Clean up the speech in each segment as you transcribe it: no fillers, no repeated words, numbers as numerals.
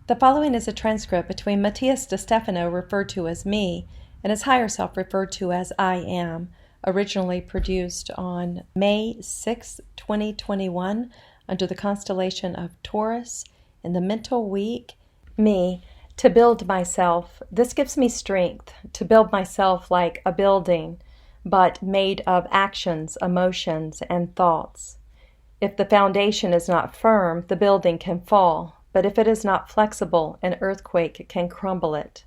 The following is a transcript between Matías De Stefano, referred to as me, and his higher self, referred to as I am, originally produced on May 6, 2021, under the constellation of Taurus, in the mental week. Me, to build myself. This gives me strength to build myself like a building, but made of actions, emotions, and thoughts. If the foundation is not firm, the building can fall. But if it is not flexible, an earthquake can crumble it.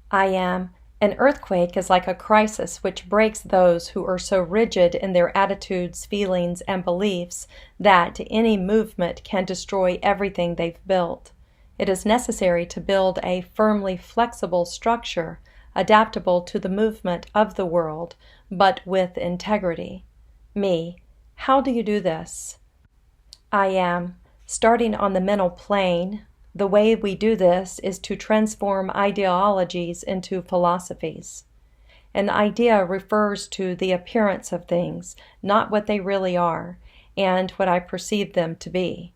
I am. An earthquake is like a crisis which breaks those who are so rigid in their attitudes, feelings, and beliefs that any movement can destroy everything they've built. It is necessary to build a firmly flexible structure, adaptable to the movement of the world, but with integrity. Me. How do you do this? I am. Starting on the mental plane, the way we do this is to transform ideologies into philosophies. An idea refers to the appearance of things, not what they really are, and what I perceive them to be.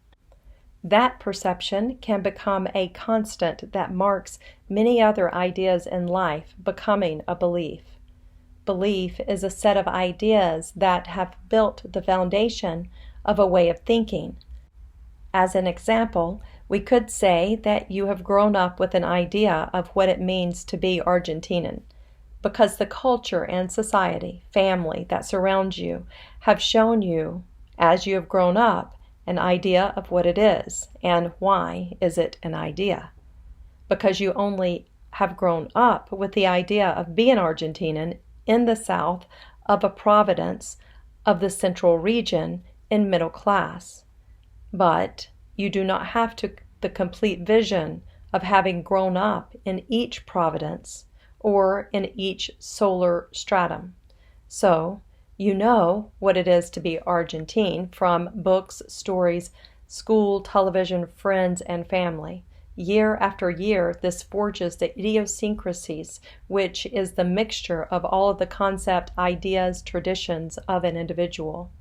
That perception can become a constant that marks many other ideas in life becoming a belief. Belief is a set of ideas that have built the foundation of a way of thinking. As an example, we could say that you have grown up with an idea of what it means to be Argentinian, because the culture and society, family that surrounds you have shown you, as you have grown up, an idea of what it is, and why is it an idea. Because you only have grown up with the idea of being Argentinian in the south of a province of the central region in middle class. But you do not have the complete vision of having grown up in each province or in each solar stratum. So, you know what it is to be Argentine from books, stories, school, television, friends, and family. Year after year, this forges the idiosyncrasies, which is the mixture of all of the concept, ideas, traditions of an individual.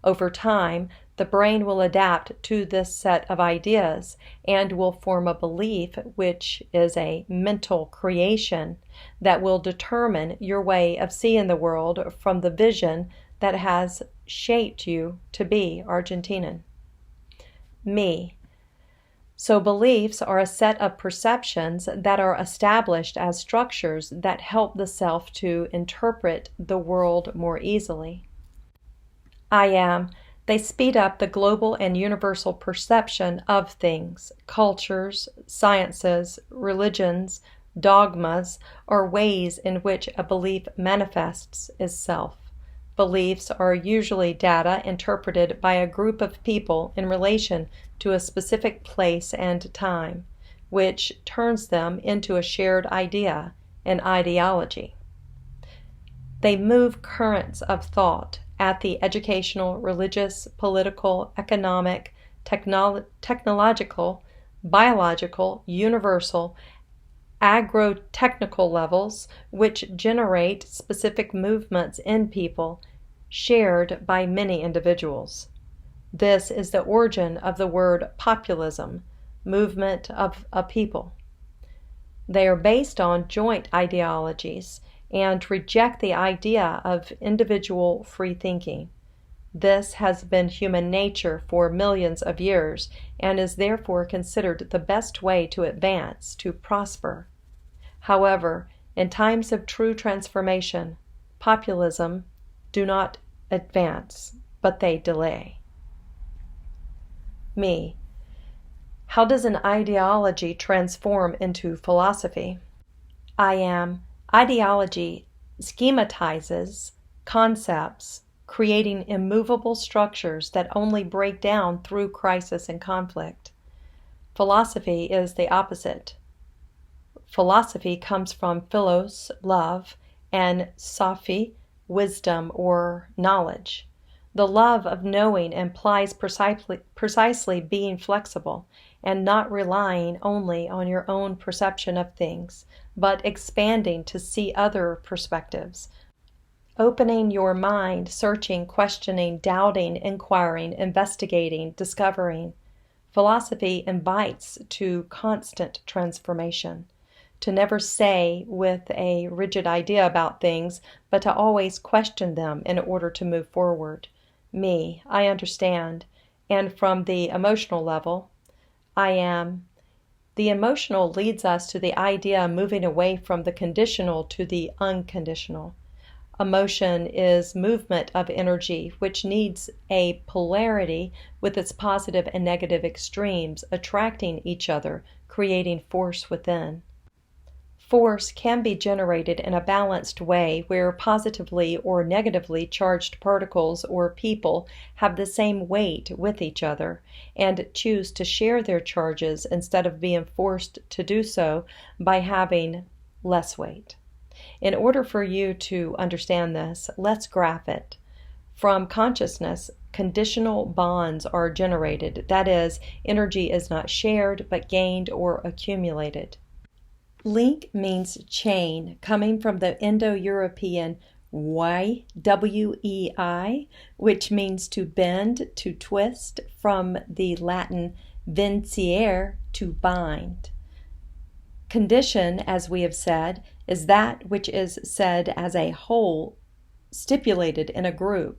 Over time, the brain will adapt to this set of ideas and will form a belief, which is a mental creation that will determine your way of seeing the world from the vision that has shaped you to be Argentinian. Me. So beliefs are a set of perceptions that are established as structures that help the self to interpret the world more easily. I am. They speed up the global and universal perception of things, cultures, sciences, religions, dogmas, or ways in which a belief manifests itself. Beliefs are usually data interpreted by a group of people in relation to a specific place and time, which turns them into a shared idea, an ideology. They move currents of thought at the educational, religious, political, economic, technological, biological, universal, agro-technical levels, which generate specific movements in people shared by many individuals. This is the origin of the word populism, movement of a people. They are based on joint ideologies and reject the idea of individual free thinking. This has been human nature for millions of years and is therefore considered the best way to advance, to prosper. However, in times of true transformation, populism do not advance, but they delay. Me. How does an ideology transform into philosophy? I am. Ideology schematizes concepts, creating immovable structures that only break down through crisis and conflict. Philosophy is the opposite. Philosophy comes from philos, love, and sophi, wisdom or knowledge. The love of knowing implies precisely being flexible and not relying only on your own perception of things, but expanding to see other perspectives, opening your mind, searching, questioning, doubting, inquiring, investigating, discovering. Philosophy invites to constant transformation, to never say with a rigid idea about things, but to always question them in order to move forward. Me, I understand. And from the emotional level, I am. The emotional leads us to the idea of moving away from the conditional to the unconditional. Emotion is movement of energy, which needs a polarity with its positive and negative extremes attracting each other, creating force within. Force can be generated in a balanced way where positively or negatively charged particles or people have the same weight with each other and choose to share their charges instead of being forced to do so by having less weight. In order for you to understand this, let's graph it. From consciousness, conditional bonds are generated. That is, energy is not shared but gained or accumulated. Link means chain, coming from the Indo-European wei, which means to bend, to twist, from the Latin vincere, to bind. Condition, as we have said, is that which is said as a whole, stipulated in a group.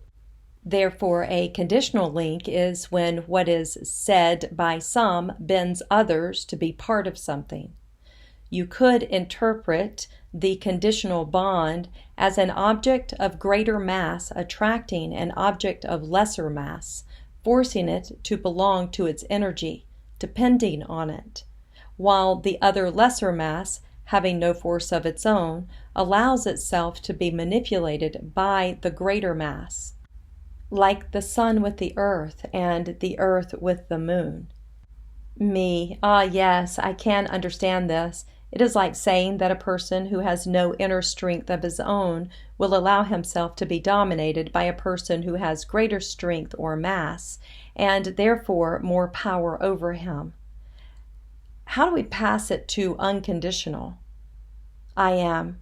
Therefore, a conditional link is when what is said by some bends others to be part of something. You could interpret the conditional bond as an object of greater mass attracting an object of lesser mass, forcing it to belong to its energy, depending on it, while the other lesser mass, having no force of its own, allows itself to be manipulated by the greater mass, like the sun with the earth and the earth with the moon. Me, yes, I can understand this. It is like saying that a person who has no inner strength of his own will allow himself to be dominated by a person who has greater strength or mass, and therefore more power over him. How do we pass it to unconditional? I am.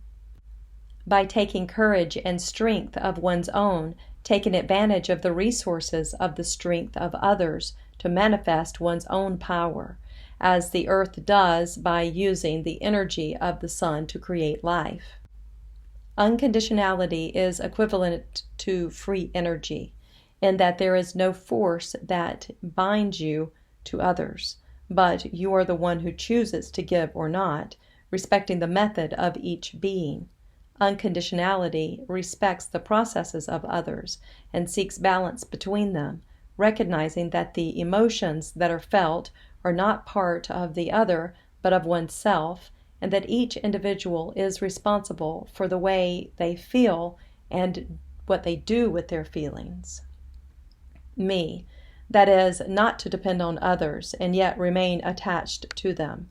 By taking courage and strength of one's own, taking advantage of the resources of the strength of others to manifest one's own power, as the earth does by using the energy of the sun to create life. Unconditionality is equivalent to free energy, in that there is no force that binds you to others, but you are the one who chooses to give or not, respecting the method of each being. Unconditionality respects the processes of others and seeks balance between them, recognizing that the emotions that are felt are not part of the other but of oneself, and that each individual is responsible for the way they feel and what they do with their feelings. Me, that is, not to depend on others and yet remain attached to them.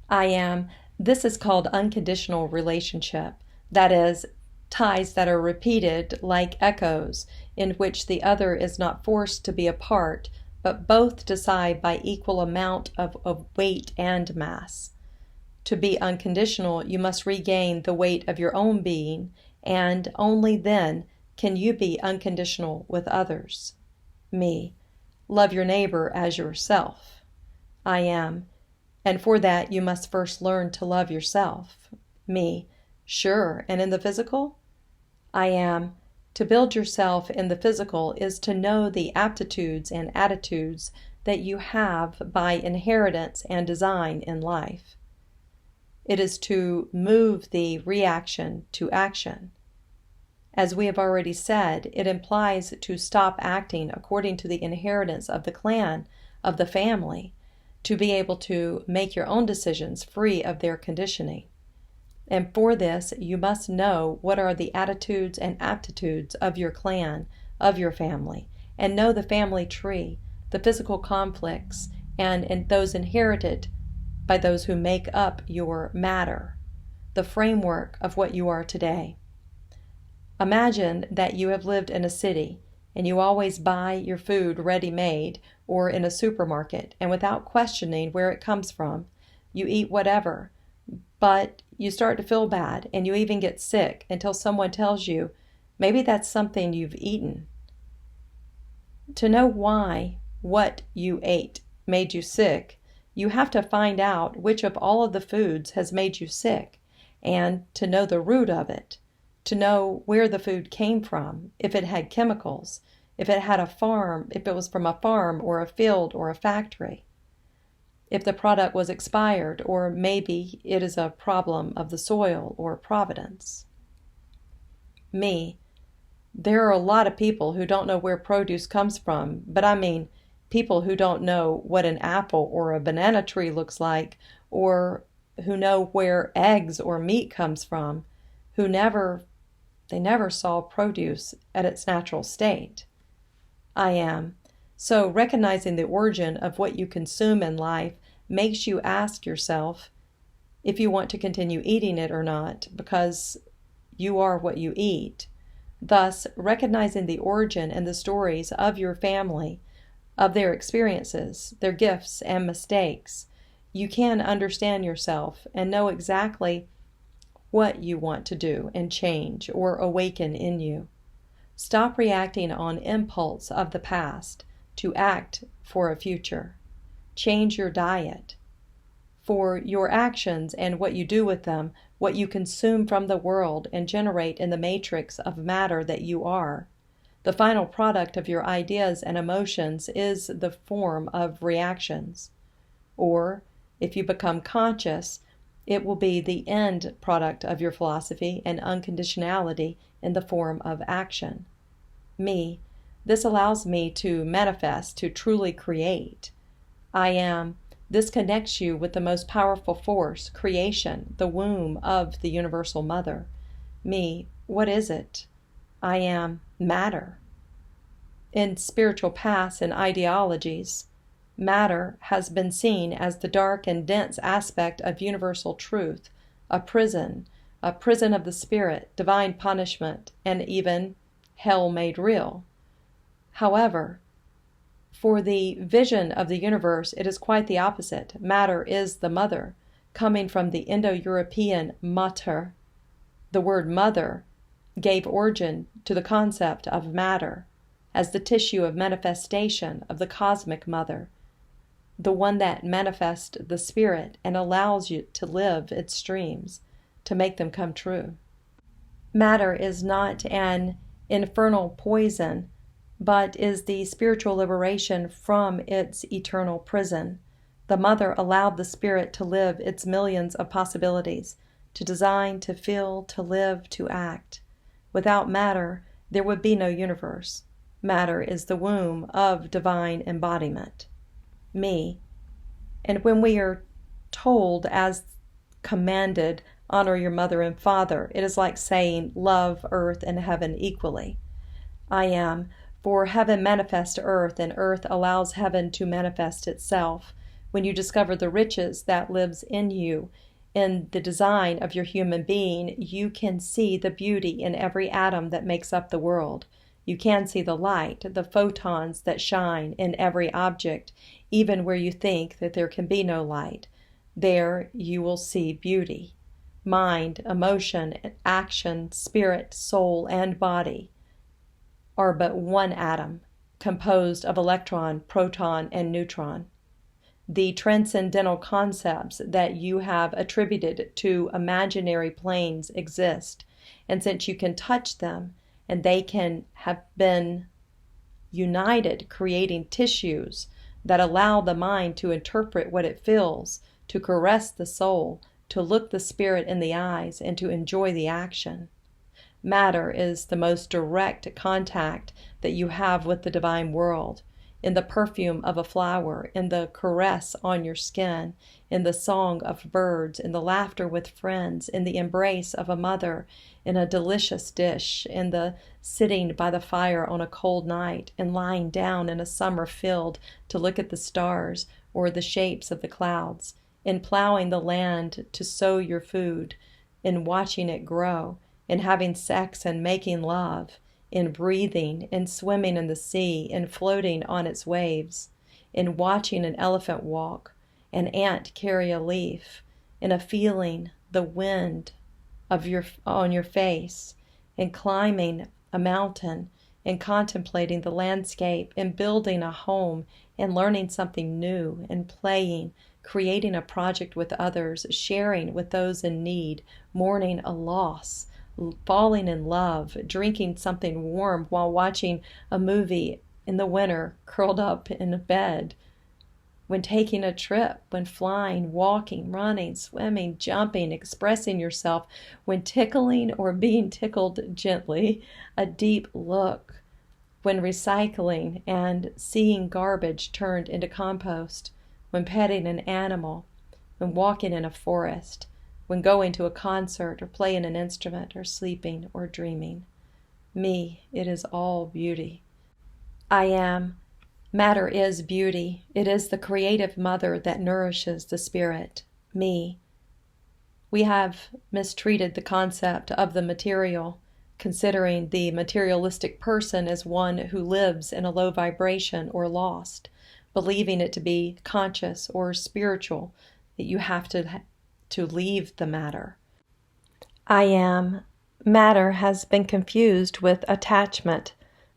I am, this is called unconditional relationship, that is, ties that are repeated like echoes, in which the other is not forced to be a part, but both decide by equal amount of weight and mass. To be unconditional, you must regain the weight of your own being, and only then can you be unconditional with others. Me, love your neighbor as yourself. I am, and for that you must first learn to love yourself. Me, sure, and in the physical? I am. To build yourself in the physical is to know the aptitudes and attitudes that you have by inheritance and design in life. It is to move the reaction to action. As we have already said, it implies to stop acting according to the inheritance of the clan, of the family, to be able to make your own decisions free of their conditioning. And for this, you must know what are the attitudes and aptitudes of your clan, of your family, and know the family tree, the physical conflicts, and those inherited by those who make up your matter, the framework of what you are today. Imagine that you have lived in a city, and you always buy your food ready-made or in a supermarket, and without questioning where it comes from, you eat whatever, but you start to feel bad, and you even get sick until someone tells you, maybe that's something you've eaten. To know why what you ate made you sick, you have to find out which of all of the foods has made you sick, and to know the root of it, to know where the food came from, if it had chemicals, if it had a farm, if it was from a farm or a field or a factory, if the product was expired, or maybe it is a problem of the soil or providence. Me, there are a lot of people who don't know where produce comes from, but I mean people who don't know what an apple or a banana tree looks like, or who know where eggs or meat comes from, who never saw produce at its natural state. I am. So recognizing the origin of what you consume in life makes you ask yourself if you want to continue eating it or not, because you are what you eat. Thus, recognizing the origin and the stories of your family, of their experiences, their gifts and mistakes, you can understand yourself and know exactly what you want to do and change or awaken in you. Stop reacting on impulse of the past to act for a future. Change your diet. For your actions and what you do with them, what you consume from the world and generate in the matrix of matter that you are. The final product of your ideas and emotions is the form of reactions. Or, if you become conscious, it will be the end product of your philosophy and unconditionality in the form of action. Me, this allows me to manifest, to truly create. I am. This connects you with the most powerful force, creation, the womb of the universal mother. Me, what is it? I am matter. In spiritual paths and ideologies, matter has been seen as the dark and dense aspect of universal truth, a prison of the spirit, divine punishment, and even hell made real. However, for the vision of the universe, it is quite the opposite. Matter is the mother, coming from the Indo-European mater. The word mother gave origin to the concept of matter as the tissue of manifestation of the cosmic mother, the one that manifests the spirit and allows you to live its streams, to make them come true. Matter is not an infernal poison, but is the spiritual liberation from its eternal prison. The mother allowed the spirit to live its millions of possibilities, to design, to feel, to live, to act. Without matter, there would be no universe. Matter is the womb of divine embodiment. Me. And when we are told, as commanded, honor your mother and father, it is like saying, love earth and heaven equally. I am. For heaven manifests earth, and earth allows heaven to manifest itself. When you discover the riches that lives in you, in the design of your human being, you can see the beauty in every atom that makes up the world. You can see the light, the photons that shine in every object, even where you think that there can be no light. There you will see beauty. Mind, emotion, action, spirit, soul, and body are but one atom, composed of electron, proton, and neutron. The transcendental concepts that you have attributed to imaginary planes exist, and since you can touch them, and they can have been united, creating tissues that allow the mind to interpret what it feels, to caress the soul, to look the spirit in the eyes, and to enjoy the action. Matter is the most direct contact that you have with the divine world, in the perfume of a flower, in the caress on your skin, in the song of birds, in the laughter with friends, in the embrace of a mother, in a delicious dish, in the sitting by the fire on a cold night, and lying down in a summer field to look at the stars or the shapes of the clouds, in plowing the land to sow your food, in watching it grow, in having sex and making love, in breathing, in swimming in the sea, in floating on its waves, in watching an elephant walk, an ant carry a leaf, in a feeling the wind on your face, in climbing a mountain, and contemplating the landscape and building a home and learning something new and playing, creating a project with others, sharing with those in need, mourning a loss, falling in love, drinking something warm while watching a movie in the winter, curled up in a bed, when taking a trip, when flying, walking, running, swimming, jumping, expressing yourself, when tickling or being tickled gently, a deep look, when recycling and seeing garbage turned into compost, when petting an animal, when walking in a forest, when going to a concert or playing an instrument or sleeping or dreaming. Me, it is all beauty. I am. Matter is beauty. It is the creative mother that nourishes the spirit. Me. We have mistreated the concept of the material, considering the materialistic person as one who lives in a low vibration or lost, believing it to be conscious or spiritual, that you have to leave the matter. I am. Matter has been confused with attachment,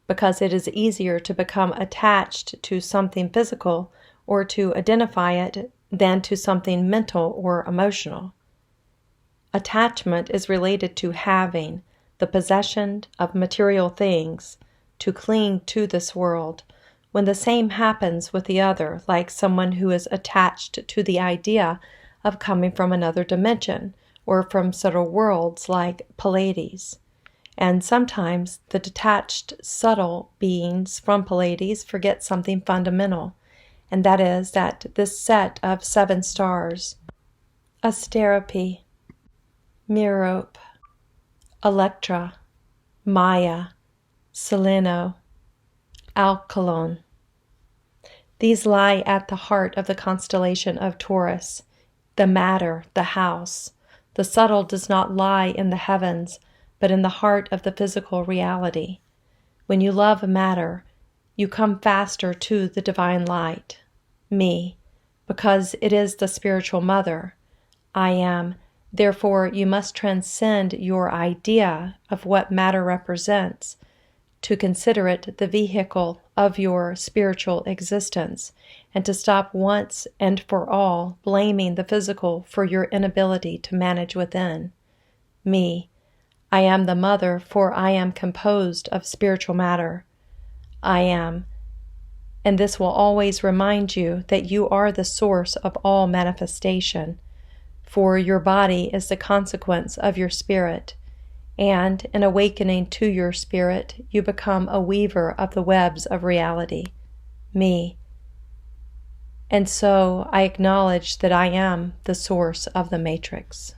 because it is easier to become attached to something physical or to identify it than to something mental or emotional. Attachment is related to having, the possession of material things, to cling to this world, when the same happens with the other, like someone who is attached to the idea of coming from another dimension or from subtle worlds like Pleiades. And sometimes the detached, subtle beings from Pleiades forget something fundamental, and that is that this set of 7 stars, Asterope, Merope, Electra, Maya, Celena, Alcalon, these lie at the heart of the constellation of Taurus, the matter, the house. The subtle does not lie in the heavens, but in the heart of the physical reality. When you love matter, you come faster to the divine light, me, because it is the spiritual mother. I am. Therefore, you must transcend your idea of what matter represents to consider it the vehicle of your spiritual existence, and to stop once and for all blaming the physical for your inability to manage within. Me. I am the mother, for I am composed of spiritual matter. I am. And this will always remind you that you are the source of all manifestation, for your body is the consequence of your spirit, and in awakening to your spirit, you become a weaver of the webs of reality, me. And so I acknowledge that I am the source of the matrix.